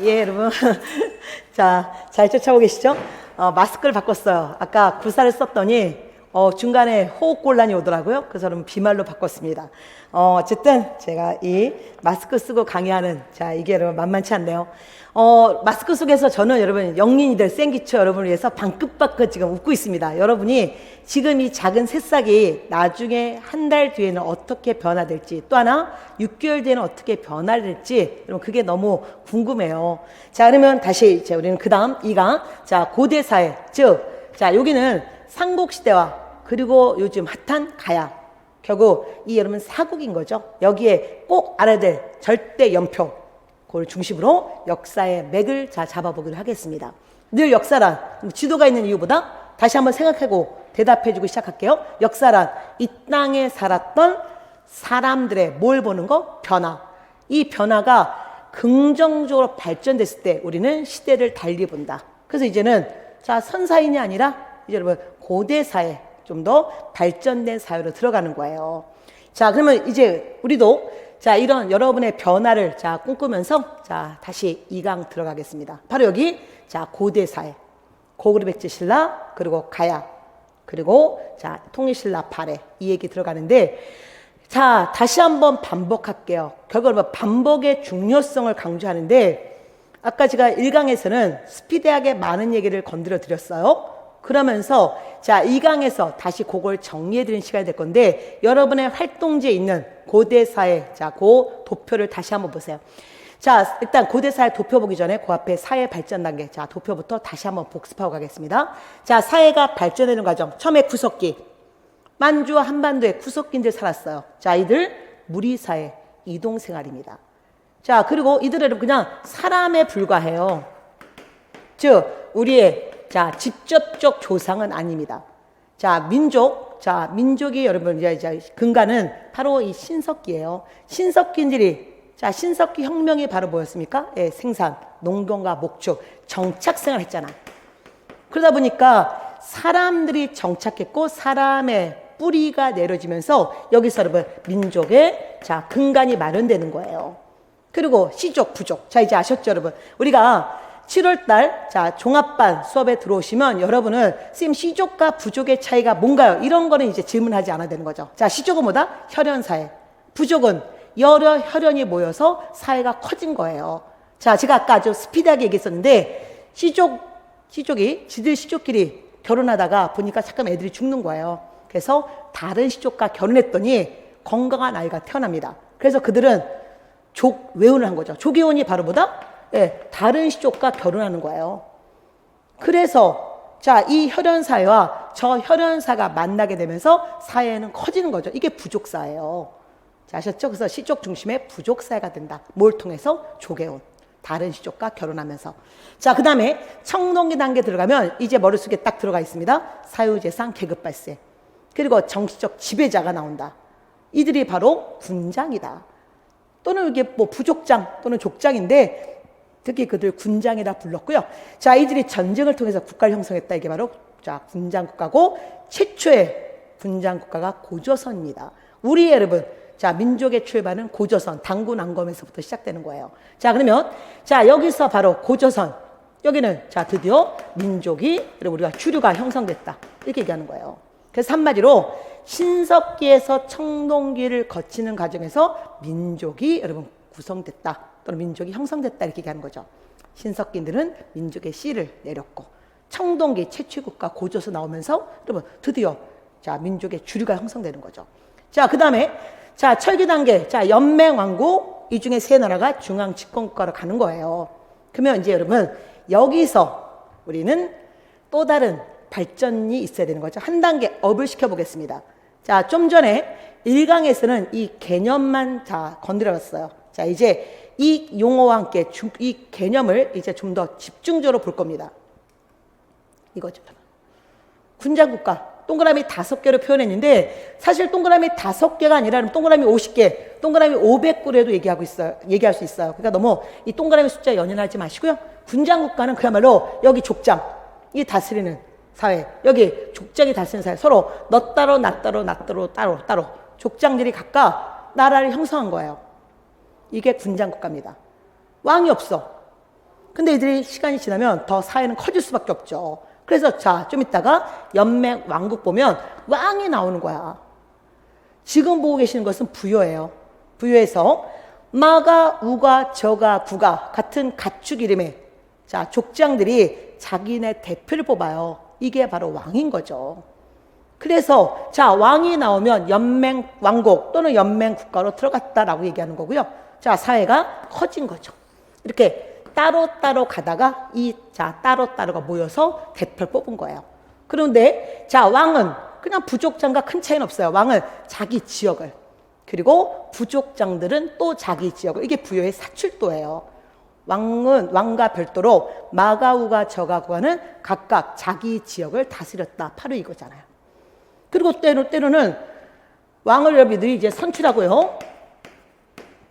예, 여러분. 자, 잘 쫓아오고 계시죠? 마스크를 바꿨어요. 아까 구사를 썼더니 중간에 호흡곤란이 오더라고요. 그래서 여러분 비말로 바꿨습니다. 어쨌든 제가 이 마스크 쓰고 강의하는, 자, 이게 여러분 만만치 않네요. 마스크 속에서 저는 여러분 영린이들, 생기처 여러분을 위해서 방긋방긋 지금 웃고 있습니다. 여러분이 지금 이 작은 새싹이 나중에 한 달 뒤에는 어떻게 변화될지, 또 하나 6개월 뒤에는 어떻게 변화될지, 여러분 그게 너무 궁금해요. 자, 그러면 다시 이제 우리는 그 다음 2강, 자, 고대사회, 즉, 자, 여기는 삼국시대와 그리고 요즘 핫한 가야, 결국 이 여러분 사국인 거죠. 여기에 꼭 알아야 될 절대 연표, 그걸 중심으로 역사의 맥을 잡아보기로 하겠습니다. 늘 역사란 지도가 있는 이유보다 다시 한번 생각하고 대답해주고 시작할게요. 역사란 이 땅에 살았던 사람들의 뭘 보는 거? 변화. 이 변화가 긍정적으로 발전됐을 때 우리는 시대를 달리 본다. 그래서 이제는 자, 선사인이 아니라 이제 여러분 고대사회, 좀 더 발전된 사회로 들어가는 거예요. 자, 그러면 이제 우리도 자, 이런 여러분의 변화를 자, 꿈꾸면서 자, 다시 2강 들어가겠습니다. 바로 여기 자, 고대사회, 고구려 백제 신라, 그리고 가야, 그리고 자, 통일신라 발해, 이 얘기 들어가는데, 자, 다시 한번 반복할게요. 결국 반복의 중요성을 강조하는데, 아까 제가 1강에서는 스피디하게 많은 얘기를 건드려 드렸어요. 그러면서 자, 2강에서 다시 그걸 정리해드리는 시간이 될 건데, 여러분의 활동지에 있는 고대사회, 자, 그 도표를 다시 한번 보세요. 자, 일단 고대사회 도표 보기 전에 그 앞에 사회 발전 단계, 자, 도표부터 다시 한번 복습하고 가겠습니다. 자, 사회가 발전되는 과정, 처음에 구석기, 만주와 한반도에 구석기인들 살았어요. 자, 이들 무리사회, 이동생활입니다. 자, 그리고 이들은 그냥 사람에 불과해요. 즉, 우리의 자, 직접적 조상은 아닙니다. 자, 민족, 자, 민족이 여러분 이제 근간은 바로 이 신석기예요. 신석기인들이, 자, 신석기 혁명이 바로 뭐였습니까? 예, 생산, 농경과 목축, 정착생활 했잖아. 그러다 보니까 사람들이 정착했고 사람의 뿌리가 내려지면서 여기서 여러분 민족의 자, 근간이 마련되는 거예요. 그리고 시족, 부족. 자, 이제 아셨죠, 여러분? 우리가 7월달 자, 종합반 수업에 들어오시면 여러분은 선생님 시족과 부족의 차이가 뭔가요? 이런 거는 이제 질문하지 않아야 되는 거죠. 자, 시족은 뭐다? 혈연사회. 부족은 여러 혈연이 모여서 사회가 커진 거예요. 자, 제가 아까 아주 스피드하게 얘기했었는데 시족이 지들 시족끼리 결혼하다가 보니까 잠깐 애들이 죽는 거예요. 그래서 다른 시족과 결혼했더니 건강한 아이가 태어납니다. 그래서 그들은 족외혼을 한 거죠. 족외혼이 바로 뭐다? 예, 다른 시족과 결혼하는 거예요. 그래서 자, 이 혈연사회와 저 혈연사가 만나게 되면서 사회는 커지는 거죠. 이게 부족사예요. 자, 아셨죠? 그래서 시족 중심의 부족사회가 된다. 뭘 통해서? 족외혼. 다른 시족과 결혼하면서. 자, 그 다음에 청동기 단계 들어가면 이제 머릿속에 딱 들어가 있습니다. 사유재산 계급 발생. 그리고 정치적 지배자가 나온다. 이들이 바로 군장이다. 또는 이게 뭐 부족장 또는 족장인데 특히 그들 군장이라 불렀고요. 자, 이들이 전쟁을 통해서 국가를 형성했다. 이게 바로 자, 군장국가고 최초의 군장국가가 고조선입니다. 우리 여러분, 자, 민족의 출발은 고조선, 당군왕검에서부터 시작되는 거예요. 자, 그러면 자, 여기서 바로 고조선, 여기는 자, 드디어 민족이 그리고 우리가 주류가 형성됐다. 이렇게 얘기하는 거예요. 그래서 한마디로 신석기에서 청동기를 거치는 과정에서 민족이 여러분 구성됐다. 또는 민족이 형성됐다 이렇게 얘기하는 거죠. 신석기들은 민족의 씨를 내렸고 청동기 최초국가 고조선 나오면서 여러분 드디어 자, 민족의 주류가 형성되는 거죠. 자, 그 다음에 자, 철기 단계, 자, 연맹왕국, 이 중에 세 나라가 중앙 집권국가로 가는 거예요. 그러면 이제 여러분 여기서 우리는 또 다른 발전이 있어야 되는 거죠. 한 단계 업을 시켜보겠습니다. 자, 좀 전에 1강에서는 이 개념만 자, 건드려봤어요. 자, 이제 이 용어와 함께 이 개념을 이제 좀 더 집중적으로 볼 겁니다. 이거죠. 군장국가, 동그라미 5개로 표현했는데 사실 동그라미 5개가 아니라 동그라미 50개, 동그라미 500개라도 얘기할 수 있어요. 그러니까 너무 이 동그라미 숫자 연연하지 마시고요. 군장국가는 그야말로 여기 족장, 이 다스리는 사회, 여기 족장이 다스리는 사회, 서로 너 따로 나 따로 나 따로 따로 족장들이 각각 나라를 형성한 거예요. 이게 군장국가입니다. 왕이 없어. 근데 이들이 시간이 지나면 더 사회는 커질 수밖에 없죠. 그래서 자, 좀 이따가 연맹 왕국 보면 왕이 나오는 거야. 지금 보고 계시는 것은 부여예요. 부여에서 마가, 우가, 저가, 구가 같은 가축 이름에 자, 족장들이 자기네 대표를 뽑아요. 이게 바로 왕인 거죠. 그래서 자, 왕이 나오면 연맹 왕국 또는 연맹 국가로 들어갔다라고 얘기하는 거고요. 자, 사회가 커진 거죠. 이렇게 따로따로 가다가 따로따로가 모여서 대표를 뽑은 거예요. 그런데 자, 왕은 그냥 부족장과 큰 차이는 없어요. 왕은 자기 지역을, 그리고 부족장들은 또 자기 지역을, 이게 부여의 사출도예요. 왕은 왕과 별도로 마가우가 저가구가는 각각 자기 지역을 다스렸다. 바로 이거잖아요. 그리고 때로는 왕을 여러분들이 이제 선출하고요.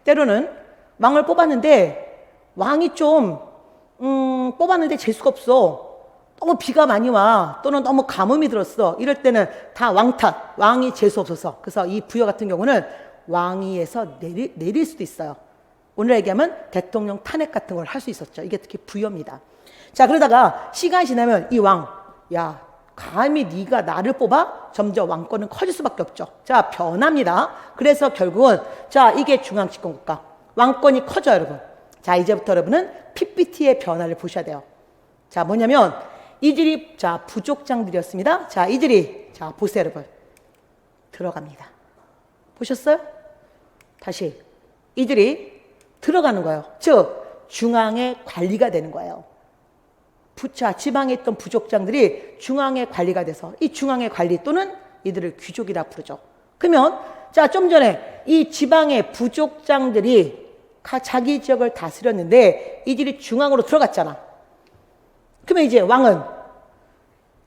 때로는 왕을 뽑았는데 왕이 좀 뽑았는데 재수가 없어. 너무 비가 많이 와. 또는 너무 가뭄이 들었어. 이럴 때는 다 왕 탓. 왕이 재수 없어서. 그래서 이 부여 같은 경우는 왕위에서 내릴 수도 있어요. 오늘 얘기하면 대통령 탄핵 같은 걸 할 수 있었죠. 이게 특히 부여입니다. 자, 그러다가 시간이 지나면 이 왕, 야, 감히 네가 나를 뽑아? 점점 왕권은 커질 수밖에 없죠. 자, 변합니다. 그래서 결국은 자, 이게 중앙집권국가. 왕권이 커져요, 여러분. 자, 이제부터 여러분은 PPT의 변화를 보셔야 돼요. 자, 뭐냐면 이들이 자, 부족장들이었습니다. 자, 이들이 자, 보세요, 여러분. 들어갑니다. 보셨어요? 다시 이들이 들어가는 거예요. 즉 중앙의 관리가 되는 거예요. 지방에 있던 부족장들이 중앙의 관리가 돼서 이 중앙의 관리 또는 이들을 귀족이라 부르죠. 그러면 자, 좀 전에 이 지방의 부족장들이 자기 지역을 다스렸는데 이들이 중앙으로 들어갔잖아. 그러면 이제 왕은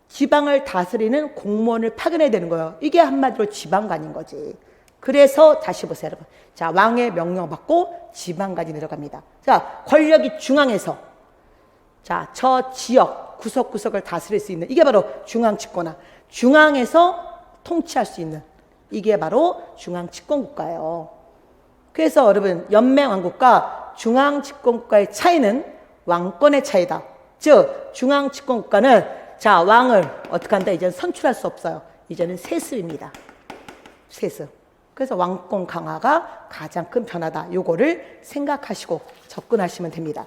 지방을 다스리는 공무원을 파견해야 되는 거예요. 이게 한마디로 지방관인 거지. 그래서 다시 보세요, 여러분. 자, 왕의 명령을 받고 지방관이 내려갑니다. 자, 권력이 중앙에서 자, 저 지역 구석구석을 다스릴 수 있는 이게 바로 중앙집권화. 중앙에서 통치할 수 있는 이게 바로 중앙집권국가예요. 그래서 여러분, 연맹왕국과 중앙집권국가의 차이는 왕권의 차이다. 즉 중앙집권국가는 자, 왕을 어떻게 한다? 이제는 선출할 수 없어요. 이제는 세습입니다. 세습. 그래서 왕권 강화가 가장 큰 변화다. 요거를 생각하시고 접근하시면 됩니다.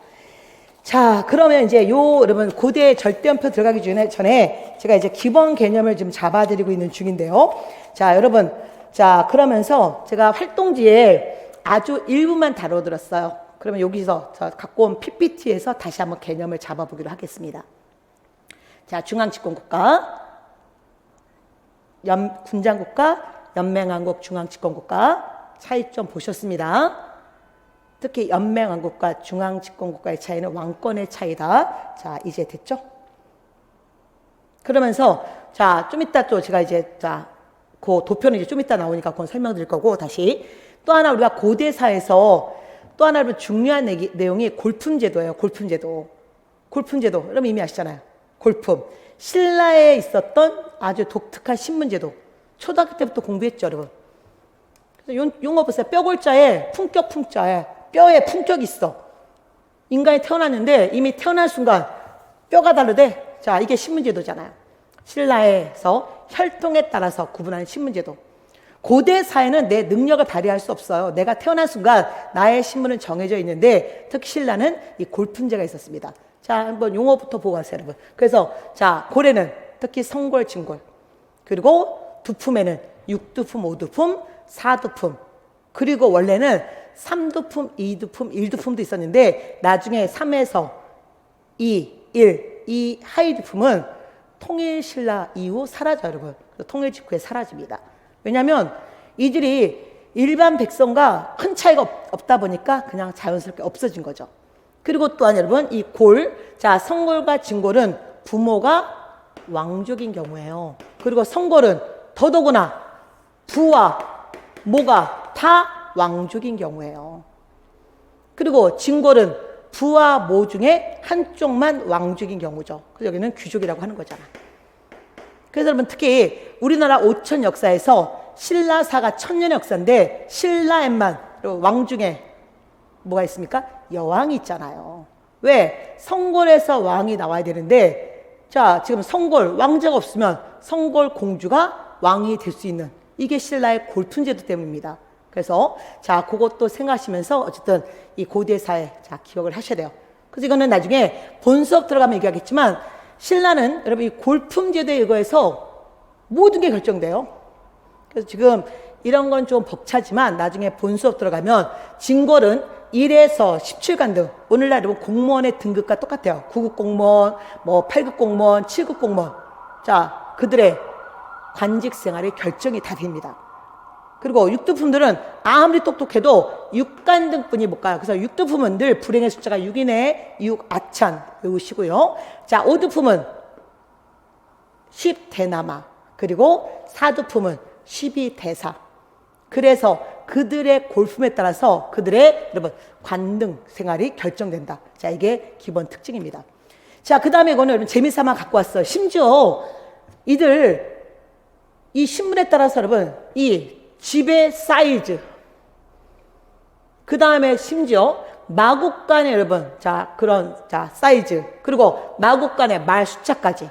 자, 그러면 이제 여러분 고대 절대음표 들어가기 전에 제가 이제 기본 개념을 좀 잡아드리고 있는 중인데요. 자, 여러분, 자, 그러면서 제가 활동지에 아주 일부만 다뤄들었어요. 그러면 여기서 저 갖고 온 PPT에서 다시 한번 개념을 잡아보기로 하겠습니다. 자, 중앙집권국가, 군장국가, 연맹왕국, 중앙집권국가 차이점 보셨습니다. 특히 연맹왕국과 중앙집권국가의 차이는 왕권의 차이다. 자, 이제 됐죠? 그러면서 자, 좀 이따 또 제가 이제 자, 그 도표는 이제 좀 이따 나오니까 그건 설명드릴 거고 다시 또 하나 우리가 고대사에서 또 하나 중요한 내용이 골품제도예요. 골품제도. 골품제도. 여러분 이미 아시잖아요. 골품. 신라에 있었던 아주 독특한 신문제도. 초등학교 때부터 공부했죠, 여러분. 그래서 용어 보세요. 뼈골자에 품격 품자에 뼈에 품격이 있어. 인간이 태어났는데 이미 태어난 순간 뼈가 다르대. 자, 이게 신문제도잖아요. 신라에서 혈통에 따라서 구분하는 신문제도. 고대 사회는 내 능력을 발휘할 수 없어요. 내가 태어난 순간 나의 신분은 정해져 있는데 특히 신라는 이 골품제가 있었습니다. 자, 한번 용어부터 보고 가세요, 여러분. 그래서 자, 고래는 특히 성골, 진골. 그리고 두품에는 육두품, 오두품, 사두품. 그리고 원래는 삼두품, 이두품, 일두품도 있었는데 나중에 3에서 2, 1, 이 하위두품은 통일신라 이후 사라져요, 여러분. 통일 직후에 사라집니다. 왜냐하면 이들이 일반 백성과 큰 차이가 없다 보니까 그냥 자연스럽게 없어진 거죠. 그리고 또한 여러분 이 골, 자, 성골과 진골은 부모가 왕족인 경우예요. 그리고 성골은 더더구나 부와 모가 다 왕족인 경우예요. 그리고 진골은 부와 모 중에 한쪽만 왕족인 경우죠. 그래서 여기는 귀족이라고 하는 거잖아. 그래서 여러분 특히 우리나라 5천 역사에서 신라사가 1000년의 역사인데 신라에만 왕 중에 뭐가 있습니까? 여왕이 있잖아요. 왜? 성골에서 왕이 나와야 되는데, 자, 지금 성골, 왕자가 없으면 성골 공주가 왕이 될 수 있는, 이게 신라의 골품제도 때문입니다. 그래서, 자, 그것도 생각하시면서 어쨌든 이 고대사에, 자, 기억을 하셔야 돼요. 그래서 이거는 나중에 본 수업 들어가면 얘기하겠지만, 신라는 여러분 이 골품제도에 의거해서 모든 게 결정돼요. 그래서 지금 이런 건 좀 벅차지만 나중에 본 수업 들어가면 진골은 1에서 17관 등 오늘날 여러분 공무원의 등급과 똑같아요. 9급 공무원, 뭐 8급 공무원, 7급 공무원. 자, 그들의 관직 생활의 결정이 다 됩니다. 그리고 6등품들은 아무리 똑똑해도 6관 등뿐이 못 가요. 그래서 6등품은 늘 불행의 숫자가 6이네, 6 아찬 외우시고요. 자, 5등품은 10대나마, 그리고 4등품은 12대사. 그래서 그들의 골품에 따라서 그들의 여러분 관등 생활이 결정된다. 자, 이게 기본 특징입니다. 자, 그 다음에 이거는 여러분 재미삼아 갖고 왔어요. 심지어 이들 이 신문에 따라서 여러분 이 집의 사이즈, 그 다음에 심지어 마국간의 여러분 자 그런 자 사이즈, 그리고 마국간의 말 숫자까지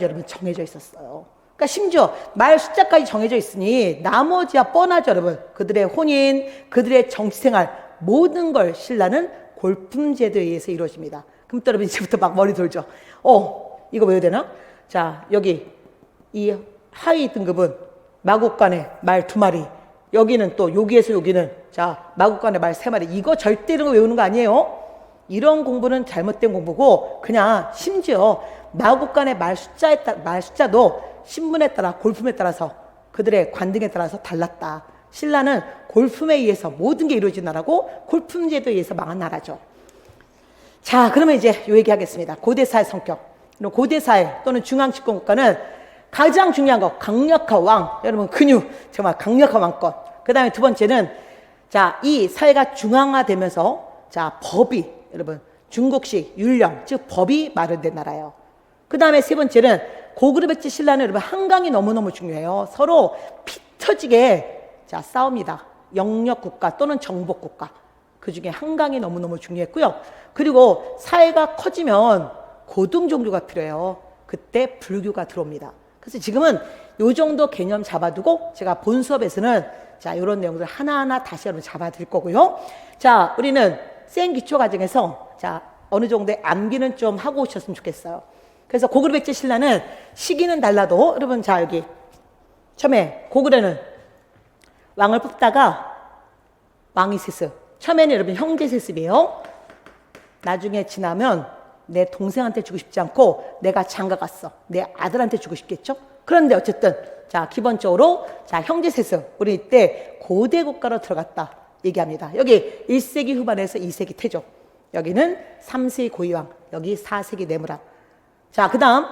여러분 정해져 있었어요. 그러니까 심지어 말 숫자까지 정해져 있으니 나머지야 뻔하죠 여러분. 그들의 혼인, 그들의 정치생활 모든 걸 신라는 골품제도에 의해서 이루어집니다. 그럼 또 여러분 이제부터 막 머리 돌죠. 이거 외워야 되나? 자, 여기 이 하위 등급은 마국간의 말 2마리, 여기는 또 여기에서 여기는 자 마국간의 말 3마리. 이거 절대 이런 거 외우는 거 아니에요. 이런 공부는 잘못된 공부고, 그냥 심지어 마국간의 말 숫자도 신분에 따라 골품에 따라서 그들의 관등에 따라서 달랐다. 신라는 골품에 의해서 모든 게 이루어진 나라고 골품제도에 의해서 망한 나라죠. 자, 그러면 이제 요 얘기하겠습니다. 고대사의 성격. 고대사회 또는 중앙집권국가는 가장 중요한 거 강력한 왕, 여러분 근육, 정말 강력한 왕권. 그 다음에 두 번째는 자, 이 사회가 중앙화되면서 자 법이 여러분 중국식 율령, 즉 법이 마련된 나라예요. 그 다음에 세 번째는 고구려백제 신라는 여러분 한강이 너무너무 중요해요. 서로 피 터지게 자 싸웁니다. 영역국가 또는 정복국가, 그 중에 한강이 너무너무 중요했고요. 그리고 사회가 커지면 고등종교가 필요해요. 그때 불교가 들어옵니다. 그래서 지금은 요 정도 개념 잡아두고 제가 본 수업에서는 자 이런 내용들 하나하나 다시 여러분 잡아드릴 거고요. 자, 우리는 센 기초 과정에서 자 어느 정도의 암기는 좀 하고 오셨으면 좋겠어요. 그래서 고구려백제 신라는 시기는 달라도 여러분 자 여기 처음에 고구려는 왕을 뽑다가 왕이 세습, 처음에는 여러분 형제 세습이에요. 나중에 지나면 내 동생한테 주고 싶지 않고 내가 장가 갔어, 내 아들한테 주고 싶겠죠. 그런데 어쨌든 자 기본적으로 자 형제 세습, 우리 이때 고대 국가로 들어갔다 얘기합니다. 여기 1세기 후반에서 2세기 태조, 여기는 3세기 고이왕, 여기 4세기 내무랑. 자, 그 다음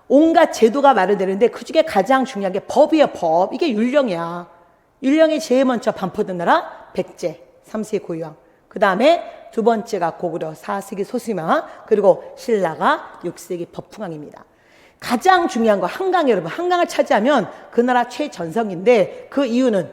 온갖 제도가 마련되는데 그 중에 가장 중요한 게 법이에요. 법. 이게 율령이야. 율령이 제일 먼저 반포된 나라 백제, 3세기 고이왕. 그 다음에 두 번째가 고구려, 4세기 소수마, 그리고 신라가 6세기 법흥왕입니다. 가장 중요한 거 한강, 여러분 한강을 차지하면 그 나라 최전성기인데 그 이유는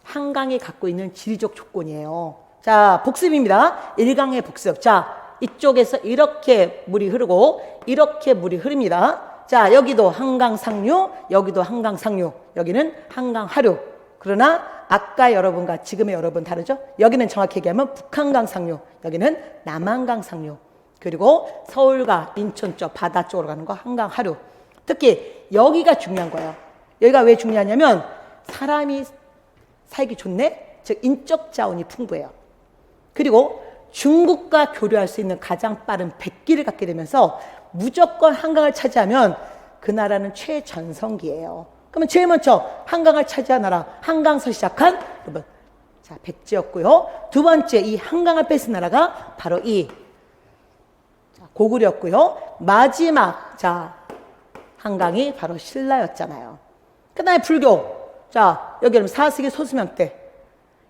한강이 갖고 있는 지리적 조건이에요. 자, 복습입니다. 일강의 복습. 자, 이쪽에서 이렇게 물이 흐르고 이렇게 물이 흐릅니다. 자, 여기도 한강 상류, 여기도 한강 상류, 여기는 한강 하류. 그러나 아까 여러분과 지금의 여러분 다르죠? 여기는 정확히 얘기하면 북한강 상류, 여기는 남한강 상류. 그리고 서울과 인천 쪽 바다 쪽으로 가는 거 한강 하류. 특히 여기가 중요한 거예요. 여기가 왜 중요하냐면 사람이 살기 좋네? 즉 인적 자원이 풍부해요. 그리고 중국과 교류할 수 있는 가장 빠른 백기를 갖게 되면서 무조건 한강을 차지하면 그 나라는 최전성기예요. 그러면 제일 먼저 한강을 차지한 나라, 한강서 시작한 여러분 자 백제였고요. 두 번째 이 한강을 뺏은 나라가 바로 이 자, 고구려였고요. 마지막 자 한강이 바로 신라였잖아요. 그 다음에 불교. 자 여기 여러분 4세기 소수명 때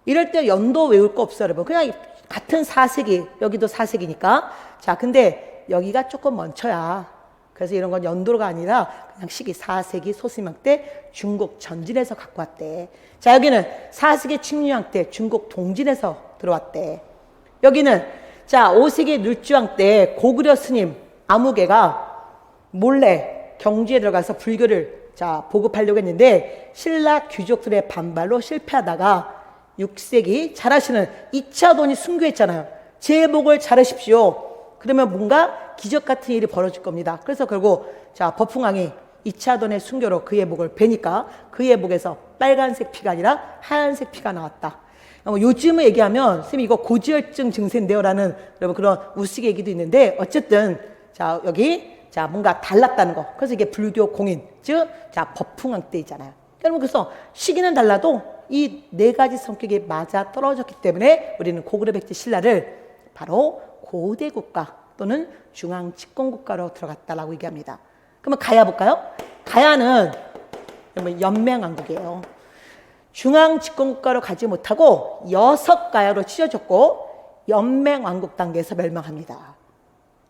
이럴 때 연도 외울 거 없어요 여러분. 그냥 같은 4세기, 여기도 4세기니까. 자 근데 여기가 조금 먼저야. 그래서 이런 건 연도가 아니라 그냥 시기 4세기 소수명 때 중국 전진에서 갖고 왔대. 자 여기는 4세기 침략 때 중국 동진에서 들어왔대. 여기는 자, 5세기 눌주왕 때 고구려 스님 아무개가 몰래 경주에 들어가서 불교를 자, 보급하려고 했는데 신라 귀족들의 반발로 실패하다가 6세기 잘 아시는 이차돈이 순교했잖아요. 제 목을 자르십시오. 그러면 뭔가 기적 같은 일이 벌어질 겁니다. 그래서 결국 자, 법흥왕이 이차돈의 순교로 그의 목을 베니까 그의 목에서 빨간색 피가 아니라 하얀색 피가 나왔다. 요즘에 얘기하면 선생님 이거 고지혈증 증세인데요 라는 여러분 그런 우스개 얘기도 있는데 어쨌든 자, 여기 자, 뭔가 달랐다는 거. 그래서 이게 불교 공인, 즉, 자, 법흥왕 때이잖아요. 여러분, 그래서 시기는 달라도 이 네 가지 성격이 맞아 떨어졌기 때문에 우리는 고구려 백제 신라를 바로 고대 국가 또는 중앙 집권국가로 들어갔다라고 얘기합니다. 그러면 가야 볼까요? 가야는 연맹왕국이에요. 중앙 집권국가로 가지 못하고 6가야로 찢어졌고 연맹왕국 단계에서 멸망합니다.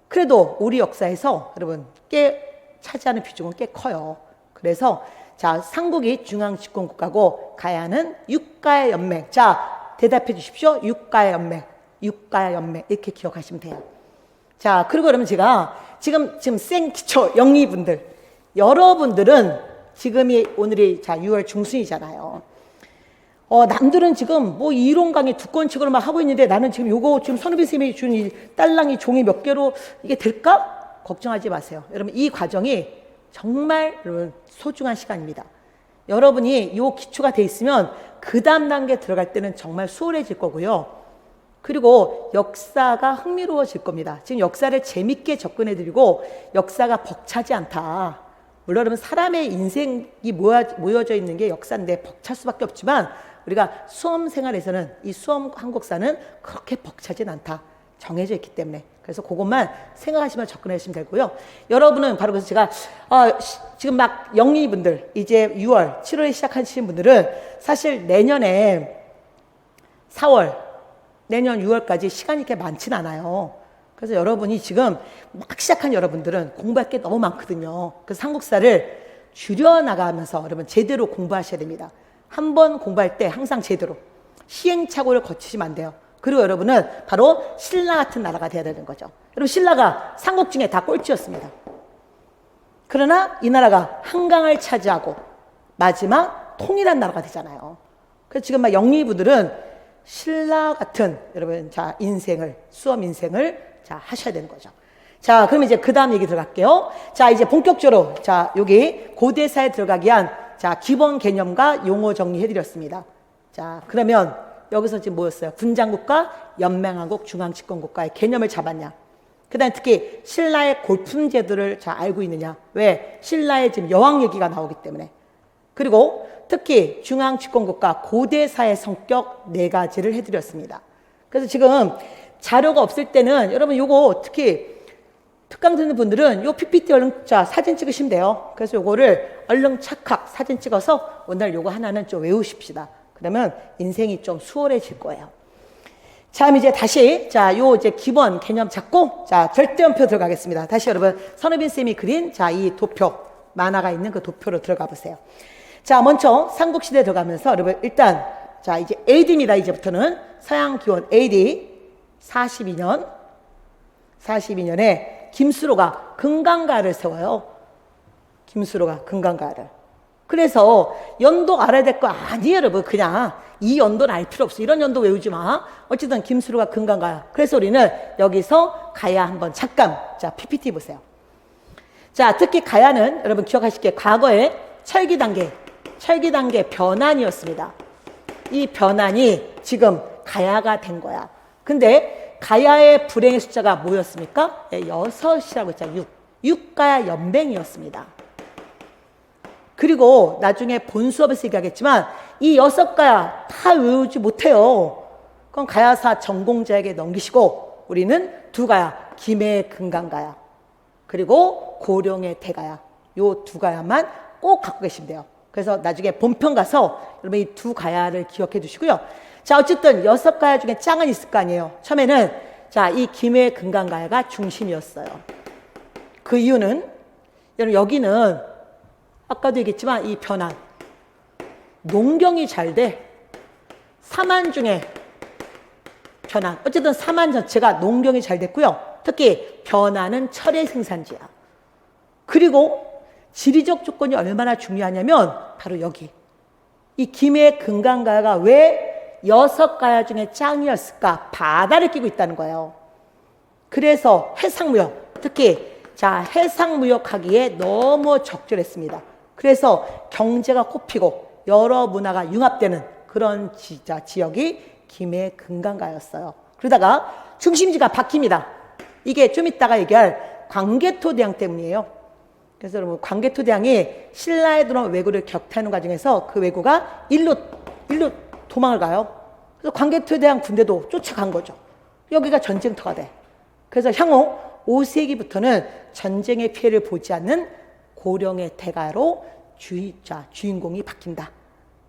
그래도 우리 역사에서 여러분 꽤 차지하는 비중은 꽤 커요. 그래서 자, 삼국이 중앙 집권 국가고 가야는 6가야 연맹. 자, 대답해 주십시오. 6가야 연맹. 6가야 연맹. 이렇게 기억하시면 돼요. 자, 그리고 그러면 제가 지금 생기초 영리분들 여러분들은 지금이 오늘이 자 6월 중순이잖아요. 남들은 지금 뭐 이론 강의 두 건씩으로 막 하고 있는데 나는 지금 요거 지금 선우빈 선생님이 준 이 딸랑이 종이 몇 개로 이게 될까? 걱정하지 마세요. 여러분 이 과정이 정말 여러분 소중한 시간입니다. 여러분이 요 기초가 돼 있으면 그 다음 단계 들어갈 때는 정말 수월해질 거고요. 그리고 역사가 흥미로워질 겁니다. 지금 역사를 재밌게 접근해 드리고 역사가 벅차지 않다. 물론 여러분 사람의 인생이 모여져 있는 게 역사인데 벅찰 수밖에 없지만 우리가 수험 생활에서는 이 수험 한국사는 그렇게 벅차진 않다. 정해져 있기 때문에. 그래서 그것만 생각하시면 접근하시면 되고요. 여러분은 바로 그래서 제가 지금 막 영리분들 이제 6월, 7월에 시작하시는 분들은 사실 내년에 4월, 내년 6월까지 시간이 이렇게 많진 않아요. 그래서 여러분이 지금 막 시작한 여러분들은 공부할 게 너무 많거든요. 그래서 한국사를 줄여나가면서 여러분 제대로 공부하셔야 됩니다. 한 번 공부할 때 항상 제대로 시행착오를 거치시면 안 돼요. 그리고 여러분은 바로 신라 같은 나라가 돼야 되는 거죠. 여러분 신라가 삼국 중에 다 꼴찌였습니다. 그러나 이 나라가 한강을 차지하고 마지막 통일한 나라가 되잖아요. 그래서 지금 막 영리부들은 신라 같은 여러분 자 인생을 수험 인생을 자 하셔야 되는 거죠. 자, 그럼 이제 그 다음 얘기 들어갈게요. 자, 이제 본격적으로 자 여기 고대사에 들어가기 위한 자 기본 개념과 용어 정리해드렸습니다. 자, 그러면 여기서 지금 뭐였어요? 군장국가, 연맹왕국, 중앙집권국가의 개념을 잡았냐? 그 다음에 특히 신라의 골품 제도를 잘 알고 있느냐? 왜? 신라의 지금 여왕 얘기가 나오기 때문에. 그리고 특히 중앙집권국가 고대사의 성격 4가지를 해드렸습니다. 그래서 지금 자료가 없을 때는 여러분 요거 특히 특강 듣는 분들은 요 PPT 얼른 자 사진 찍으시면 돼요. 그래서 요거를 얼른 착각 사진 찍어서 오늘 요거 하나는 좀 외우십시다. 그러면 인생이 좀 수월해질 거예요. 자, 이제 다시 자 요 이제 기본 개념 잡고 자 절대음표 들어가겠습니다. 다시 여러분 선우빈 쌤이 그린 자 이 도표 만화가 있는 그 도표로 들어가 보세요. 자, 먼저 삼국시대 들어가면서 여러분 일단 자 이제 AD입니다. 이제부터는 서양 기원 AD 42년에 김수로가 금강가를 세워요. 김수로가 금강가를. 그래서 연도 알아야 될 거 아니에요, 여러분. 그냥 이 연도는 알 필요 없어. 이런 연도 외우지 마. 어쨌든 김수로가 금강가야. 그래서 우리는 여기서 가야 한번 잠깐 자 PPT 보세요. 자, 특히 가야는 여러분 기억하실 게 과거에 철기 단계 변환이었습니다. 이 변환이 지금 가야가 된 거야. 근데 가야의 불행의 숫자가 뭐였습니까? 6이라고 했잖아요. 6가야 연맹이었습니다. 그리고 나중에 본 수업에서 얘기하겠지만 이 6가야 다 외우지 못해요. 그럼 가야사 전공자에게 넘기시고 우리는 2가야 김해의 금강가야 그리고 고령의 대가야 요 2가야만 꼭 갖고 계시면 돼요. 그래서 나중에 본편 가서 여러분 이 2가야를 기억해 두시고요. 자, 어쨌든 6가야 중에 짱은 있을 거 아니에요. 처음에는 자, 이 김해 금강가야가 중심이었어요. 그 이유는 여러분 여기는 아까도 얘기했지만 이 변환 농경이 잘 돼. 3안 중에 변화. 어쨌든 삼안 전체가 농경이 잘 됐고요. 특히 변화는 철의 생산지야. 그리고 지리적 조건이 얼마나 중요하냐면 바로 여기. 이 김해 금강가야가 왜 6가야 중에 짱이었을까? 바다를 끼고 있다는 거예요. 그래서 해상무역, 특히 해상무역하기에 너무 적절했습니다. 그래서 경제가 꼽히고 여러 문화가 융합되는 그런 지역이 김해 금강가였어요. 그러다가 중심지가 바뀝니다. 이게 좀 이따가 얘기할 광개토대왕 때문이에요. 그래서 여러분 광개토대왕이 신라에 들어온 왜구를 격퇴하는 과정에서 그 왜구가 일로 도망을 가요. 그래서 광개토대왕 군대도 쫓아간 거죠. 여기가 전쟁터가 돼. 그래서 향후 5세기부터는 전쟁의 피해를 보지 않는 고령의 대가로 주인공이 바뀐다.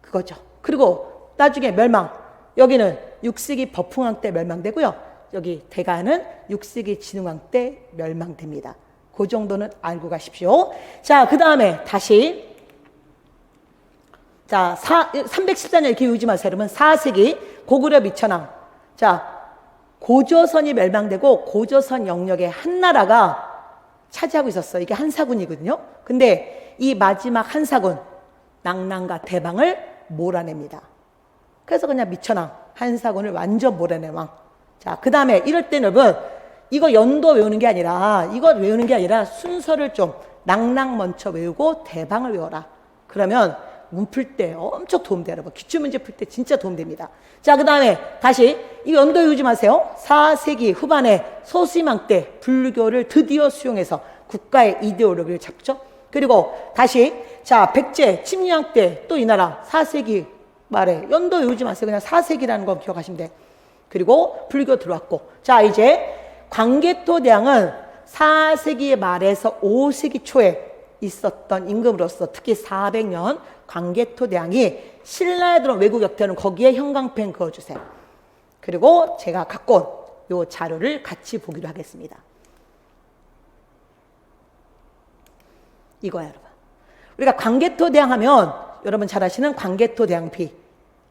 그거죠. 그리고 나중에 멸망. 여기는 6세기 버풍왕 때 멸망되고요. 여기 대가는 6세기 진흥왕 때 멸망됩니다. 그 정도는 알고 가십시오. 자, 그 다음에 다시 314년 이렇게 외우지 마세요. 여러분 4세기 고구려 미천왕. 고조선이 멸망되고 고조선 영역의 한나라가 차지하고 있었어요. 이게 한사군이거든요. 근데 이 마지막 한사군 낙랑과 대방을 몰아냅니다. 그래서 그냥 미천왕 한사군을 완전 몰아낸 왕. 그 다음에 이럴 때는 여러분 이거 연도 외우는 게 아니라 순서를 좀 낙랑 먼저 외우고 대방을 외워라. 그러면 문 풀 때 엄청 도움돼요. 여러분 기출문제 풀 때 진짜 도움됩니다. 그 다음에 다시 이 연도 외우지 마세요. 4세기 후반에 소심왕 때 불교를 드디어 수용해서 국가의 이데올로기를 잡죠. 그리고 다시 백제 침략 때 또 이 나라 4세기 말에 연도 외우지 마세요. 그냥 4세기라는 거 기억하시면 돼. 그리고 불교 들어왔고 이제 광개토대왕은 4세기 말에서 5세기 초에 있었던 임금으로서 특히 400년 광개토대왕이 신라에 들어온 외국 역대는 거기에 형광펜 그어주세요. 그리고 제가 갖고 온 이 자료를 같이 보기로 하겠습니다. 이거야, 여러분. 우리가 광개토대왕 하면 여러분 잘 아시는 광개토대왕비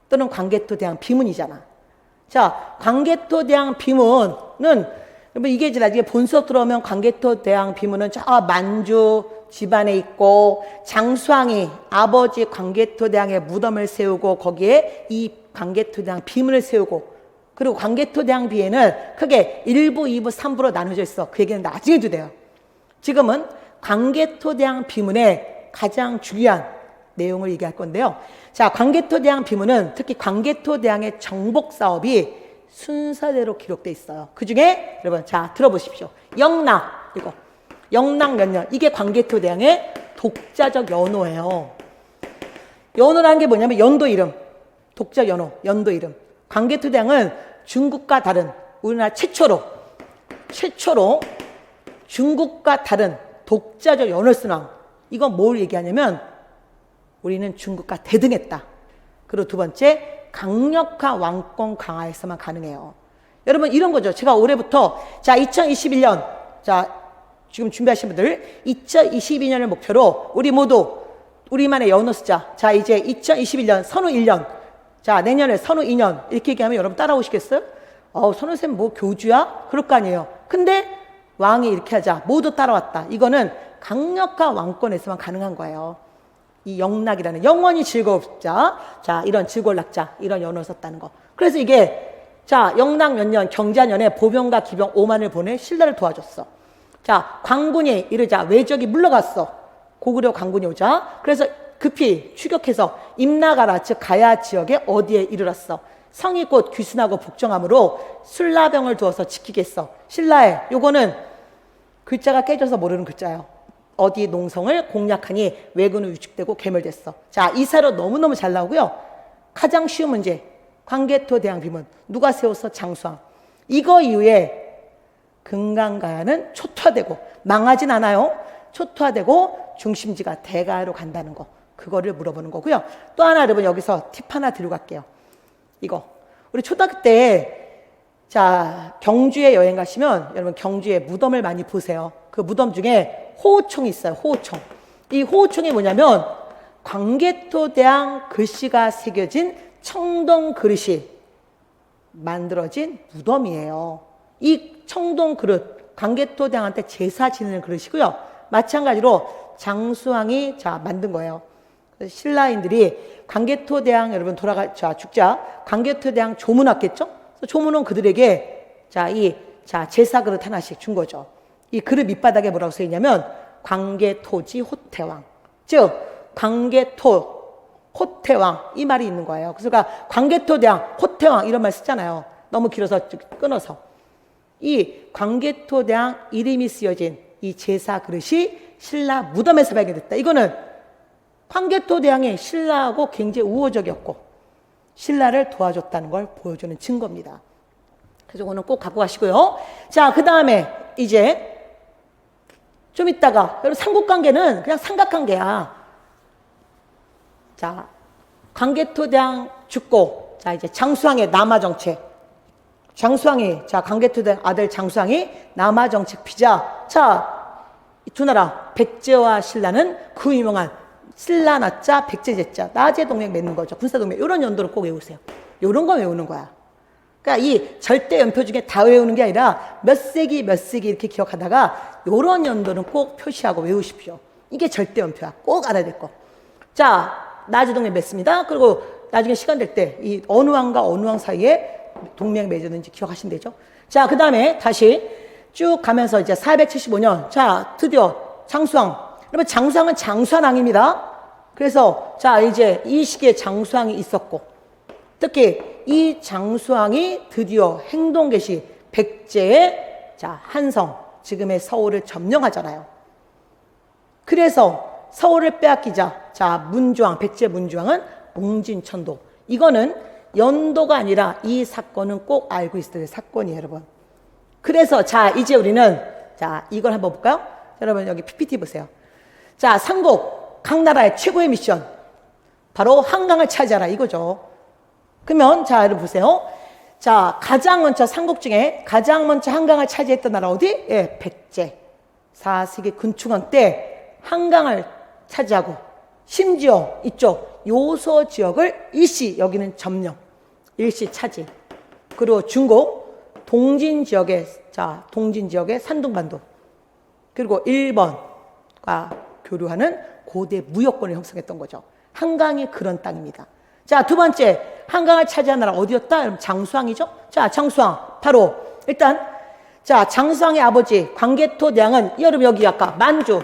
또는 광개토대왕 비문이잖아. 광개토대왕 비문은 여러분 이게 나중에 본수업 들어오면 광개토대왕 비문은 만주 집안에 있고 장수왕이 아버지 광개토대왕의 무덤을 세우고 거기에 이 광개토대왕 비문을 세우고 그리고 광개토대왕 비에는 크게 1부, 2부, 3부로 나눠져 있어. 그 얘기는 나중에 해도 돼요. 지금은 광개토대왕 비문의 가장 중요한 내용을 얘기할 건데요. 광개토대왕 비문은 특히 광개토대왕의 정복 사업이 순서대로 기록되어 있어요. 그 중에 여러분 들어보십시오. 영락 이거 영락 몇 년 이게 광개토대왕의 독자적 연호예요. 연호라는 게 뭐냐면 연도 이름 독자 연호 연도 이름. 광개토대왕은 중국과 다른 우리나라 최초로 중국과 다른 독자적 연호를 쓴 왕. 이건 뭘 얘기하냐면 우리는 중국과 대등했다. 그리고 두 번째 강력한 왕권 강화에서만 가능해요. 여러분 이런 거죠. 제가 올해부터 2021년 지금 준비하신 분들 2022년을 목표로 우리 모두 우리만의 연호 쓰자. 이제 2021년 선후 1년 내년에 선후 2년 이렇게 얘기하면 여러분 따라오시겠어요? 선우쌤 뭐 교주야? 그럴 거 아니에요. 근데 왕이 이렇게 하자 모두 따라왔다. 이거는 강력한 왕권에서만 가능한 거예요. 이 영락이라는 영원히 즐거웁자 이런 즐거울락자 이런 연호를 썼다는 거. 그래서 이게 영락 몇 년 경자년에 보병과 기병 5만을 보내 신라를 도와줬어. 광군이 이르자 외적이 물러갔어. 고구려 광군이 오자. 그래서 급히 추격해서 임나가라 즉 가야 지역에 어디에 이르렀어. 성이 곧 귀순하고 복종함으로 술라병을 두어서 지키겠어. 신라에 요거는 글자가 깨져서 모르는 글자예요. 어디 농성을 공략하니 왜군은 위축되고 괴멸됐어. 이사로 너무너무 잘 나오고요. 가장 쉬운 문제 광개토대왕 비문 누가 세웠어? 장수왕. 이거 이후에 금강가야는 초토화되고 망하진 않아요. 초토화되고 중심지가 대가로 간다는 거. 그거를 물어보는 거고요. 또 하나 여러분 여기서 팁 하나 드리고 갈게요. 이거 우리 초등학교 때 경주에 여행 가시면 여러분 경주에 무덤을 많이 보세요. 그 무덤 중에 호호총이 있어요. 호호총. 이 호호총이 뭐냐면 광개토대왕 글씨가 새겨진 청동 그릇이 만들어진 무덤이에요. 이 청동 그릇, 광개토대왕한테 제사 지내는 그릇이고요. 마찬가지로 장수왕이 만든 거예요. 신라인들이 광개토대왕 여러분 죽자 광개토대왕 조문 왔겠죠? 조문은 그들에게 제사 그릇 하나씩 준 거죠. 이 그릇 밑바닥에 뭐라고 써 있냐면 광개토지 호태왕, 즉 광개토 호태왕 이 말이 있는 거예요. 그래서 광개토대왕 호태왕 이런 말 쓰잖아요. 너무 길어서 끊어서 이 광개토대왕 이름이 쓰여진 이 제사 그릇이 신라 무덤에서 발견됐다. 이거는 광개토대왕이 신라하고 굉장히 우호적이었고 신라를 도와줬다는 걸 보여주는 증거입니다. 그래서 오늘 꼭 갖고 가시고요. 자, 그 다음에 이제 좀 있다가 여러분 삼국관계는 그냥 삼각관계야. 자, 광개토대왕 죽고 이제 장수왕의 남하정책. 장수왕이 광개토대왕 아들 장수왕이 남하정책 피자. 두 나라 백제와 신라는 그 유명한 신라 나자 백제 제자 나제 동맹 맺는 거죠. 군사 동맹. 이런 연도를 꼭 외우세요. 이런 거 외우는 거야. 그러니까 이 절대 연표 중에 다 외우는 게 아니라 몇 세기 이렇게 기억하다가 이런 연도는 꼭 표시하고 외우십시오. 이게 절대 연표야. 꼭 알아야 될 거. 자, 나제 동맹 맺습니다. 그리고 나중에 시간 될 때 이 어느 왕과 어느 왕 사이에 동맹 맺었는지 기억하시면 되죠. 자, 그 다음에 다시 쭉 가면서 이제 475년. 자, 드디어 장수왕. 여러분, 장수왕은 장수왕입니다. 그래서 이제 이 시기에 장수왕이 있었고, 특히 이 장수왕이 드디어 행동 개시 백제의 한성, 지금의 서울을 점령하잖아요. 그래서 서울을 빼앗기자 문주왕, 백제 문주왕은 몽진천도. 이거는 연도가 아니라 이 사건은 꼭 알고 있어야 될 사건이에요, 여러분. 그래서 이제 우리는 이걸 한번 볼까요? 여러분 여기 PPT 보세요. 삼국 각 나라의 최고의 미션 바로 한강을 차지하라 이거죠. 그러면 여러분 보세요. 가장 먼저 삼국 중에 가장 먼저 한강을 차지했던 나라 어디? 예, 백제. 4세기 근충왕 때 한강을 차지하고 심지어 이쪽 요소 지역을 일시 여기는 점령, 일시 차지. 그리고 중국 동진 지역의 산둥반도 그리고 일본과 교류하는 고대 무역권을 형성했던 거죠. 한강이 그런 땅입니다. 두 번째 한강을 차지한 나라 어디였다? 여러분 장수왕이죠. 장수왕 바로 일단 장수왕의 아버지 광개토대왕은 여러분 여기 아까 만주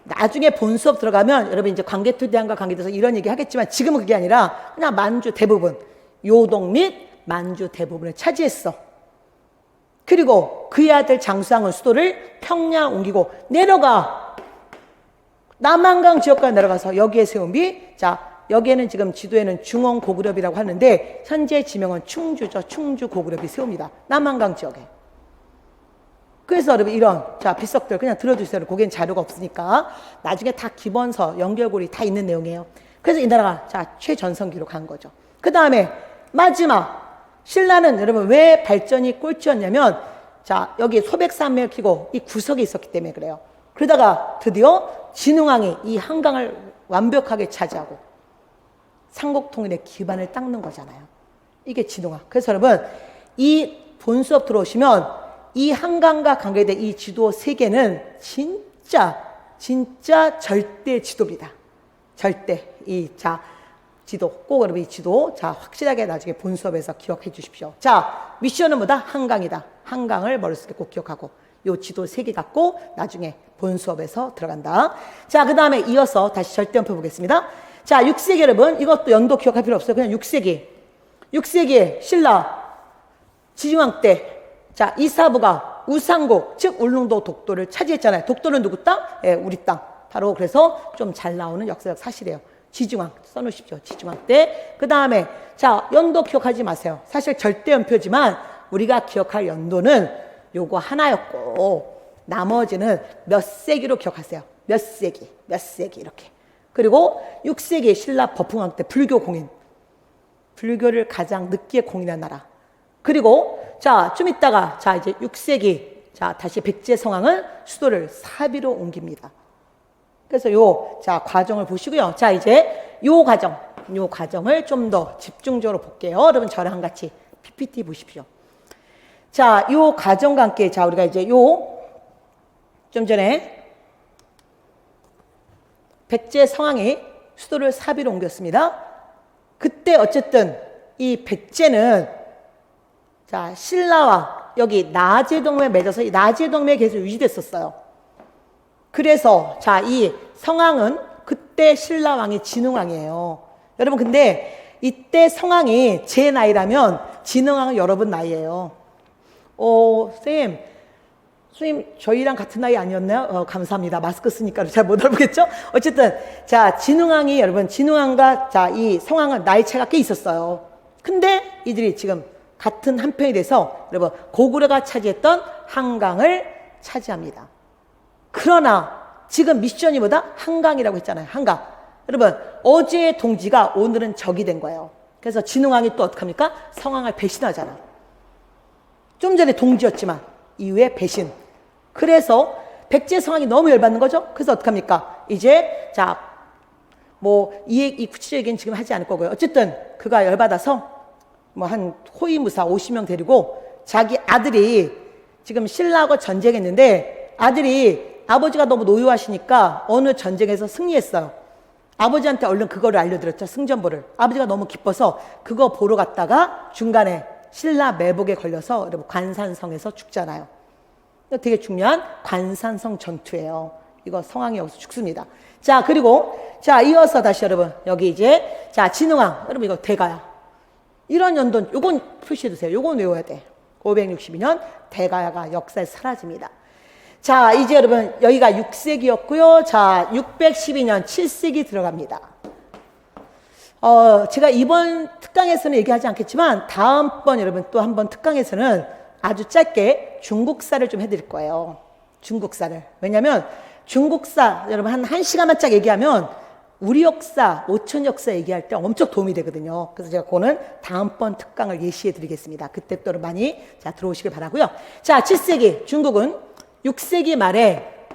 나중에 본 수업 들어가면 여러분 이제 광개토대왕과 관계돼서 이런 얘기 하겠지만 지금은 그게 아니라 그냥 만주 대부분 요동 및 만주 대부분을 차지했어. 그리고 그의 아들 장수왕은 수도를 평양 옮기고 내려가 남한강 지역까지 내려가서 여기에 세운비 여기에는 지금 지도에는 중원고구려이라고 하는데 현재 지명은 충주죠. 충주고구려이 세웁니다. 남한강 지역에. 그래서 여러분 이런 비석들 그냥 들어주세요. 거기엔 자료가 없으니까 나중에 다 기본서 연결고리 다 있는 내용이에요. 그래서 이 나라가 최전성 기록한 거죠. 그 다음에 마지막 신라는 여러분 왜 발전이 꼴찌였냐면 여기 소백산맥을 키고 이 구석이 있었기 때문에 그래요. 그러다가 드디어 진흥왕이 이 한강을 완벽하게 차지하고 삼국통일의 기반을 닦는 거잖아요. 이게 진흥왕. 그래서 여러분 이 본 수업 들어오시면 이 한강과 관계된 이 지도 세 개는 진짜 절대 지도입니다. 절대 지도 꼭 여러분 이 지도 확실하게 나중에 본 수업에서 기억해 주십시오. 미션은 뭐다? 한강이다. 한강을 머릿속에 꼭 기억하고 요 지도 세 개 갖고 나중에 본 수업에서 들어간다. 그 다음에 이어서 다시 절대연표 보겠습니다. 6세기 여러분 이것도 연도 기억할 필요 없어요. 그냥 6세기에 신라 지중왕 때 이사부가 우상국 즉 울릉도 독도를 차지했잖아요. 독도는 누구 땅? 예, 우리 땅. 바로 그래서 좀 잘 나오는 역사적 사실이에요. 지중왕 써놓으십시오. 지중왕 때. 그 다음에 연도 기억하지 마세요. 사실 절대연표지만 우리가 기억할 연도는 요거 하나였고 나머지는 몇 세기로 기억하세요. 몇 세기 이렇게. 그리고 6세기 신라 버풍왕 때 불교 공인. 불교를 가장 늦게 공인한 나라. 그리고 좀 있다가 이제 6세기 다시 백제 성왕은 수도를 사비로 옮깁니다. 그래서 과정을 보시고요. 이제 요 과정을 좀 더 집중적으로 볼게요. 여러분 저랑 같이 PPT 보십시오. 자, 요 과정과 함께, 자, 우리가 이제 좀 전에 백제 성왕이 수도를 사비로 옮겼습니다. 그때 어쨌든 이 백제는 자, 신라와 여기 나제동맹에 맺어서 이 나제동맹이 계속 유지됐었어요. 그래서 자, 이 성왕은 그때 신라왕이 진흥왕이에요. 여러분, 근데 이때 성왕이 제 나이라면 진흥왕은 여러분 나이예요. 선생님, 저희랑 같은 나이 아니었나요? 감사합니다. 마스크 쓰니까 잘 못 알아보겠죠? 어쨌든, 자, 진흥왕이, 여러분, 진흥왕과, 자, 이 성왕은 나이 차이가 꽤 있었어요. 근데 이들이 지금 같은 한 편이 돼서, 여러분, 고구려가 차지했던 한강을 차지합니다. 그러나, 지금 미션이 뭐다? 한강이라고 했잖아요. 한강. 여러분, 어제의 동지가 오늘은 적이 된 거예요. 그래서 진흥왕이 또 어떡합니까? 성왕을 배신하잖아. 좀 전에 동지였지만, 이후에 배신. 그래서 백제 성왕이 너무 열받는 거죠. 그래서 어떡합니까? 이제 자, 뭐 이 구체적인 얘기는 지금 하지 않을 거고요. 어쨌든 그가 열받아서 뭐 한 호위무사 50명 데리고 자기 아들이 지금 신라하고 전쟁했는데 아들이 아버지가 너무 노유하시니까 어느 전쟁에서 승리했어요. 아버지한테 얼른 그거를 알려드렸죠. 승전보를. 아버지가 너무 기뻐서 그거 보러 갔다가 중간에 신라 매복에 걸려서 여러분 관산성에서 죽잖아요. 되게 중요한 관산성 전투예요. 이거 성왕이 여기서 죽습니다. 자, 그리고 자, 이어서 다시 여러분 여기 이제 자, 진흥왕. 여러분 이거 대가야. 이런 연도 요건 표시해 두세요. 요건 외워야 돼. 562년 대가야가 역사에 사라집니다. 자, 이제 여러분 여기가 6세기였고요. 자, 612년 7세기 들어갑니다. 제가 이번 특강에서는 얘기하지 않겠지만 다음번 여러분 또 한 번 특강에서는 아주 짧게 중국사를 좀 해드릴 거예요. 중국사를. 왜냐하면 중국사 여러분 한 1시간만 쫙 얘기하면 우리 역사, 5천 역사 얘기할 때 엄청 도움이 되거든요. 그래서 제가 그거는 다음번 특강을 예시해 드리겠습니다. 그때 또 많이 자 들어오시길 바라고요. 자, 7세기 중국은 6세기 말에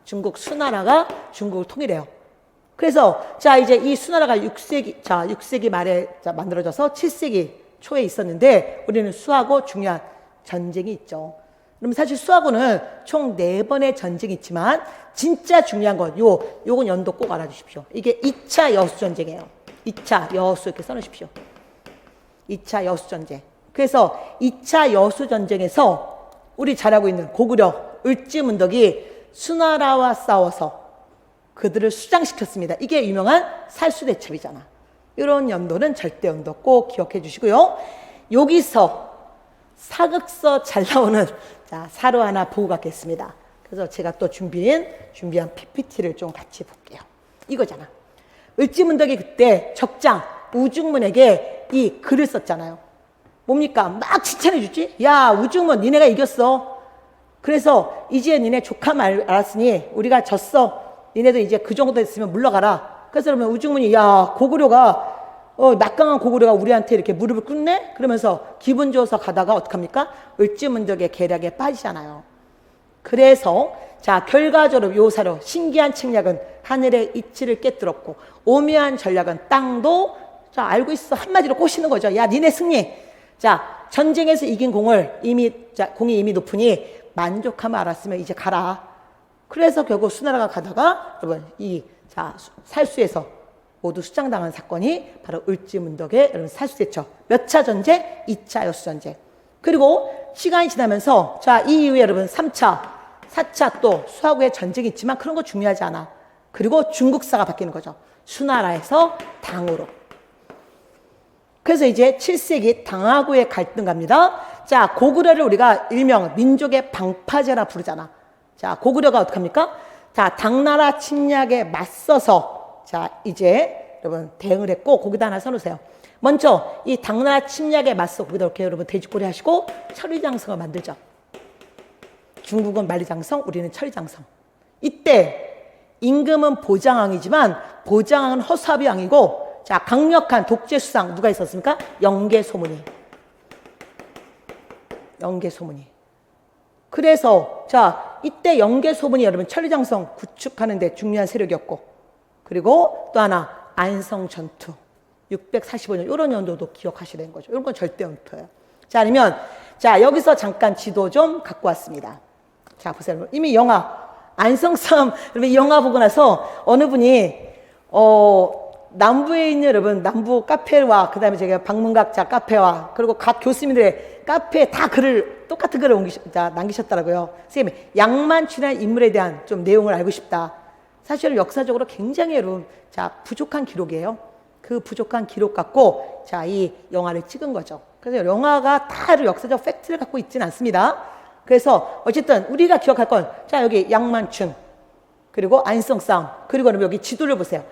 중국 수나라가 중국을 통일해요. 그래서 자, 이제 이 수나라가 6세기 말에 만들어져서 7세기 초에 있었는데 우리는 수하고 중요한 전쟁이 있죠. 그럼 사실 수하고는 총 4번의 전쟁이 있지만 진짜 중요한 건 요건 연도 꼭 알아주십시오. 이게 2차 여수전쟁이에요. 2차 여수 이렇게 써놓으십시오. 2차 여수전쟁. 그래서 2차 여수전쟁에서 우리 잘 알고 있는 고구려 을지문덕이 수나라와 싸워서 그들을 수장시켰습니다. 이게 유명한 살수대첩이잖아. 이런 연도는 절대 연도 꼭 기억해 주시고요. 여기서 사극서 잘 나오는 자, 사료 하나 보고 가겠습니다. 그래서 제가 또 준비한 PPT를 좀 같이 볼게요. 이거잖아. 을지문덕이 그때 적장 우중문에게 이 글을 썼잖아요. 뭡니까? 막 칭찬해 주지? 야, 우중문 니네가 이겼어. 그래서 이제 니네 조카 말 알았으니 우리가 졌어. 니네도 이제 그 정도 됐으면 물러가라. 그래서 그러면 우중문이 야, 고구려가 막강한 고구려가 우리한테 이렇게 무릎을 꿇네? 그러면서 기분 좋아서 가다가 어떡합니까? 을지문덕의 계략에 빠지잖아요. 그래서 자, 결과적으로 요 사료 신기한 책략은 하늘의 이치를 깨뜨렸고 오묘한 전략은 땅도 자, 알고 있어. 한마디로 꼬시는 거죠. 야, 니네 승리. 자, 전쟁에서 이긴 공이 이미 높으니 만족하면 알았으면 이제 가라. 그래서 결국 수나라가 가다가 여러분 살수에서 모두 수장당한 사건이 바로 을지문덕의 여러분 살수대첩. 몇 차 전쟁? 2차 여수전쟁. 그리고 시간이 지나면서 자, 이 이후에 여러분 3차, 4차 또 수하고의 전쟁이 있지만 그런 거 중요하지 않아. 그리고 중국사가 바뀌는 거죠. 수나라에서 당으로. 그래서 이제 7세기 당하고의 갈등 갑니다. 자, 고구려를 우리가 일명 민족의 방파제라 부르잖아. 자, 고구려가 어떡합니까? 자, 당나라 침략에 맞서서 자, 이제 여러분 대응을 했고 거기다 하나 써놓으세요. 먼저 이 당나라 침략에 맞서 거기다 이렇게 여러분 돼지꼬리 하시고 천리장성을 만들죠. 중국은 만리장성, 우리는 천리장성. 이때 임금은 보장왕이지만 보장왕은 허수아비 왕이고 자, 강력한 독재 수상 누가 있었습니까? 영계소문이. 그래서 자, 이때 영계소문이 여러분 천리장성 구축하는 데 중요한 세력이었고 그리고 또 하나 안성전투. 645년 이런 연도도 기억하셔야 되는 거죠. 이런 건 절대 음표예요. 자, 아니면 자, 여기서 잠깐 지도 좀 갖고 왔습니다. 자, 보세요. 이미 영화 안성섬, 여러분 이 영화 보고 나서 어느 분이 남부에 있는 여러분 남부 카페와 그다음에 제가 방문각자 카페와 그리고 각 교수님들의 카페에 다 똑같은 글을 남기셨더라고요. 선생님, 양만춘이라는 인물에 대한 좀 내용을 알고 싶다. 사실은 역사적으로 굉장히 여러분 부족한 기록이에요. 그 부족한 기록 갖고 이 영화를 찍은 거죠. 그래서 영화가 다 역사적 팩트를 갖고 있지는 않습니다. 그래서 어쨌든 우리가 기억할 건 여기 양만춘 그리고 안성 싸움 그리고 여기 지도를 보세요.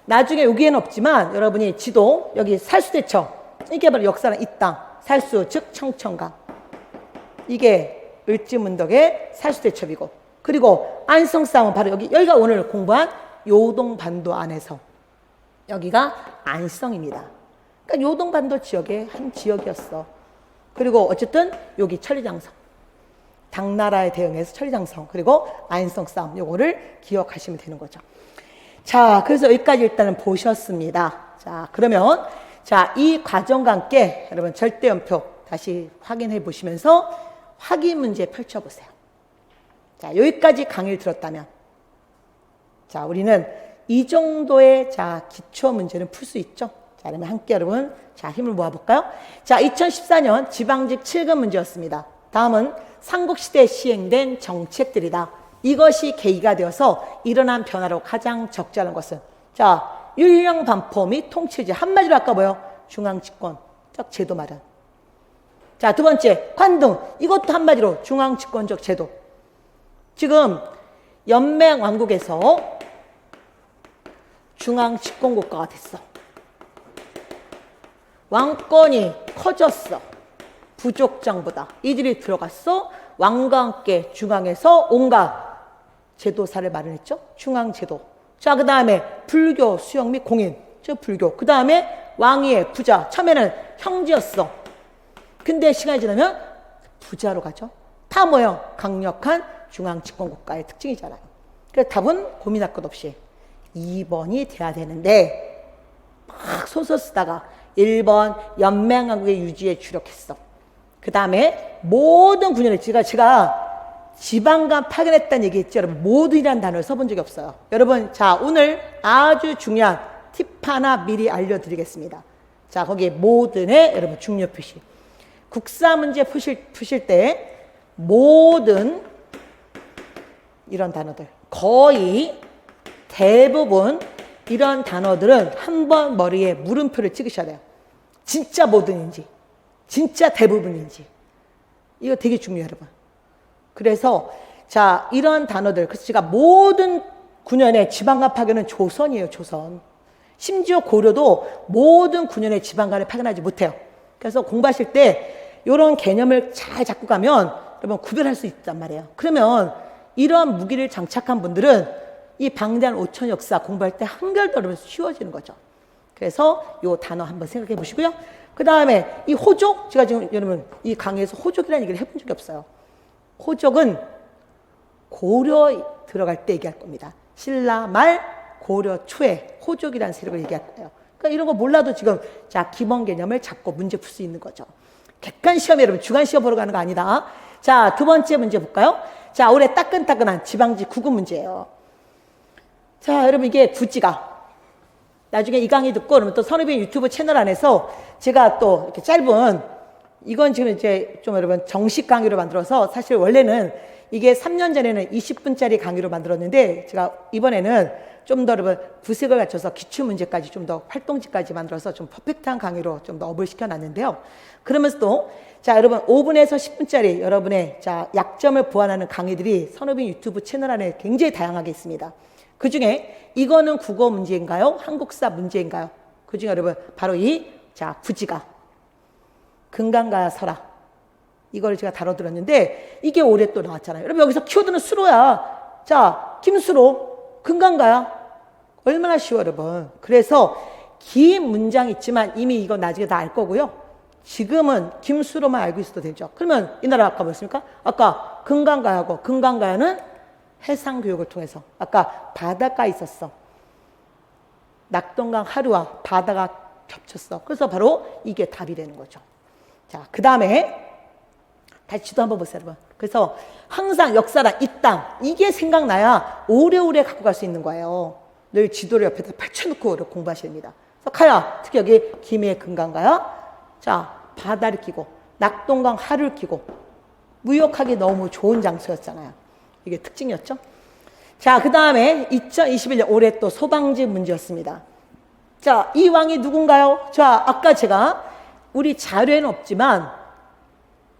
나중에 여기에는 없지만 여러분이 지도 여기 살수대청 이게 바로 역사는 이 땅 살수 즉 청천강 이게 을지문덕의 살수대첩이고 그리고 안성 싸움은 바로 여기가 오늘 공부한 요동반도 안에서 여기가 안성입니다. 그러니까 요동반도 지역의 한 지역이었어. 그리고 어쨌든 여기 천리장성 당나라에 대응해서 천리장성 그리고 안성 싸움 요거를 기억하시면 되는 거죠. 자, 그래서 여기까지 일단은 보셨습니다. 자, 그러면 이 과정과 함께 여러분 절대음표 다시 확인해 보시면서 확인 문제 펼쳐보세요. 자, 여기까지 강의를 들었다면 자, 우리는 이 정도의 기초 문제는 풀 수 있죠. 자, 그러면 함께 여러분 힘을 모아볼까요? 자, 2014년 지방직 7급 문제였습니다. 다음은 삼국시대에 시행된 정책들이다. 이것이 계기가 되어서 일어난 변화로 가장 적절한 것은 율령 반포 및 통치제 한마디로 아까 중앙집권적 제도 마련. 자, 두 번째 관등 이것도 한마디로 중앙집권적 제도. 지금 연맹왕국에서 중앙집권국가가 됐어. 왕권이 커졌어. 부족장보다 이들이 들어갔어. 왕과 함께 중앙에서 온갖 제도사를 마련했죠. 중앙제도. 자, 그 다음에 불교, 수영 및 공인. 저 불교. 그 다음에 왕위의 부자. 처음에는 형제였어. 근데 시간이 지나면 부자로 가죠. 다 뭐예요? 강력한 중앙집권국가의 특징이잖아요. 그래서 답은 고민할 것 없이 2번이 돼야 되는데 막 소설 쓰다가 1번 연맹왕국의 유지에 주력했어. 그 다음에 모든 군인을 제가 지방간 파견했다는 얘기했죠. 여러분 모든이라는 단어를 써본 적이 없어요. 여러분 오늘 아주 중요한 팁 하나 미리 알려드리겠습니다. 자, 거기에 모든의 여러분 중요 표시. 국사 문제 푸실 때 모든 이런 단어들 거의 대부분 이런 단어들은 한번 머리에 물음표를 찍으셔야 돼요. 진짜 모든인지 진짜 대부분인지 이거 되게 중요해요, 여러분. 그래서 이런 단어들 그래서 제가 모든 9년의 지방간 파견은 조선이에요. 조선. 심지어 고려도 모든 9년의 지방간을 파견하지 못해요. 그래서 공부하실 때 이런 개념을 잘 잡고 가면 여러분 구별할 수 있단 말이에요. 그러면 이런 무기를 장착한 분들은 이 방대한 5천 역사 공부할 때 한결 더 쉬워지는 거죠. 그래서 이 단어 한번 생각해 보시고요. 그 다음에 이 호족, 제가 지금 여러분 이 강의에서 호족이라는 얘기를 해본 적이 없어요. 호족은 고려 들어갈 때 얘기할 겁니다. 신라 말 고려 초에 호족이라는 세력을 얘기할 거예요. 그러니까 이런 거 몰라도 지금 기본 개념을 잡고 문제 풀 수 있는 거죠. 객관 시험에 여러분 주간 시험 보러 가는 거 아니다. 자, 두 번째 문제 볼까요? 자, 올해 따끈따끈한 지방지 9급 문제예요. 자, 여러분 이게 구지가 나중에 이 강의 듣고 그러면 또 선우빈 유튜브 채널 안에서 제가 또 이렇게 짧은 이건 지금 이제 좀 여러분 정식 강의로 만들어서 사실 원래는 이게 3년 전에는 20분짜리 강의로 만들었는데 제가 이번에는 좀 더 여러분 부색을 갖춰서 기출 문제까지 좀 더 활동지까지 만들어서 좀 퍼펙트한 강의로 좀 더 업을 시켜놨는데요. 그러면서 또 여러분 5분에서 10분짜리 여러분의 약점을 보완하는 강의들이 선우빈 유튜브 채널 안에 굉장히 다양하게 있습니다. 그 중에 이거는 국어 문제인가요? 한국사 문제인가요? 그 중에 여러분 바로 구지가 금강가 설화 이걸 제가 다뤄드렸는데 이게 올해 또 나왔잖아요. 여러분 여기서 키워드는 수로야. 김수로 금강가야. 얼마나 쉬워 여러분. 그래서 긴 문장 있지만 이미 이거 나중에 다 알 거고요. 지금은 김수로만 알고 있어도 되죠. 그러면 이 나라 아까 뭐였습니까? 아까 금강가야고 금강가야는 해상교육을 통해서 아까 바닷가에 있었어. 낙동강 하류와 바다가 겹쳤어. 그래서 바로 이게 답이 되는 거죠. 자, 그 다음에 다시 지도 한번 보세요, 여러분. 그래서 항상 역사랑 이 땅, 이게 생각나야 오래오래 갖고 갈 수 있는 거예요. 늘 지도를 옆에다 펼쳐놓고 공부하셔야 됩니다. 그래서 가야, 특히 여기 김해 금강가야. 자, 바다를 끼고, 낙동강 하를 끼고, 무역하기 너무 좋은 장소였잖아요. 이게 특징이었죠. 자, 그 다음에 2021년 올해 또 소방지 문제였습니다. 자, 이 왕이 누군가요? 자, 아까 제가 우리 자료에는 없지만,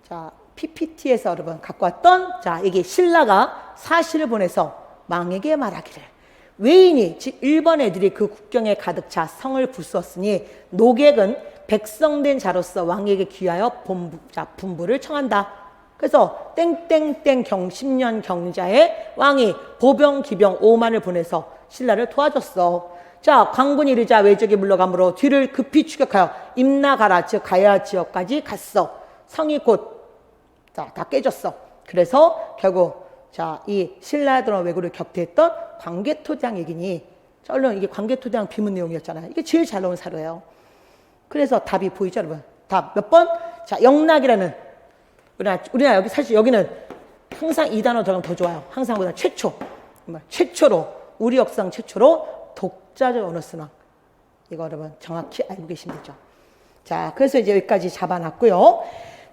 자, PPT에서 여러분 갖고 왔던, 자, 이게 신라가 사신을 보내서 왕에게 말하기를, 외인이, 즉 일본 애들이 그 국경에 가득 차 성을 부수었으니 노객은 백성된 자로서 왕에게 귀하여 분부를 청한다. 그래서 땡땡땡 10년 경자에 왕이 보병 기병 5만을 보내서 신라를 도와줬어. 자, 광군이 이르자 외적이 물러가므로 뒤를 급히 추격하여 임나가라, 즉 가야 지역까지 갔어. 성이 곧 다 깨졌어. 그래서 결국 자, 이 신라들과 왜구를 격퇴했던 광개토대왕 얘기니, 자, 얼른 이게 광개토대왕 비문 내용이었잖아요. 이게 제일 잘 나온 사료예요. 그래서 답이 보이죠, 여러분? 답 몇 번? 자, 영락이라는, 우리나라 여기 사실 여기는 항상 이 단어 들어가면 더 좋아요. 항상보다 최초, 최초로, 우리 역사상 최초로 독자적 언어 순환. 이거 여러분 정확히 알고 계시면 되죠. 자, 그래서 이제 여기까지 잡아놨고요.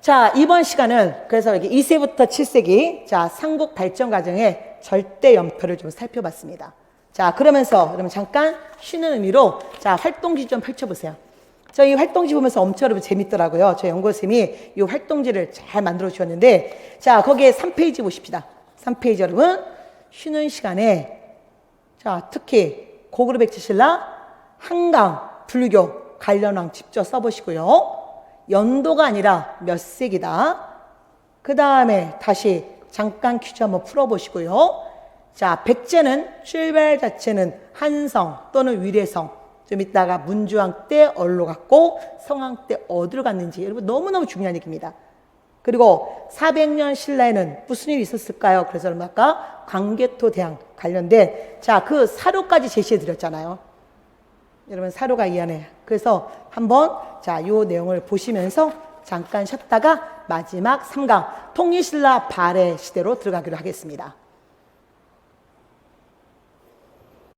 자, 이번 시간은 그래서 여기 2세부터 7세기, 자, 삼국 발전 과정의 절대 연표를 좀 살펴봤습니다. 자, 그러면서 여러분 잠깐 쉬는 의미로, 자, 활동지 좀 펼쳐보세요. 저희 활동지 보면서 엄청 여러분 재밌더라고요. 저희 연구쌤이 이 활동지를 잘 만들어 주셨는데, 자, 거기에 3페이지 보십시다. 3페이지 여러분, 쉬는 시간에, 자, 특히 고구려 백제 신라 한강 불교 관련왕 직접 써보시고요. 연도가 아니라 몇 세기다. 그 다음에 다시 잠깐 퀴즈 한번 풀어보시고요. 자, 백제는 출발 자체는 한성 또는 위례성, 좀 이따가 문주왕 때 어디로 갔고 성왕 때 어디로 갔는지 여러분 너무너무 중요한 얘기입니다. 그리고 400년 신라에는 무슨 일이 있었을까요? 그래서 여러분 아까 광개토대왕 관련된, 자, 그 사료까지 제시해 드렸잖아요. 여러분 사료가 이 안에. 그래서 한번 자, 요 내용을 보시면서 잠깐 쉬었다가 마지막 3강 통일신라 발해 시대로 들어가기로 하겠습니다.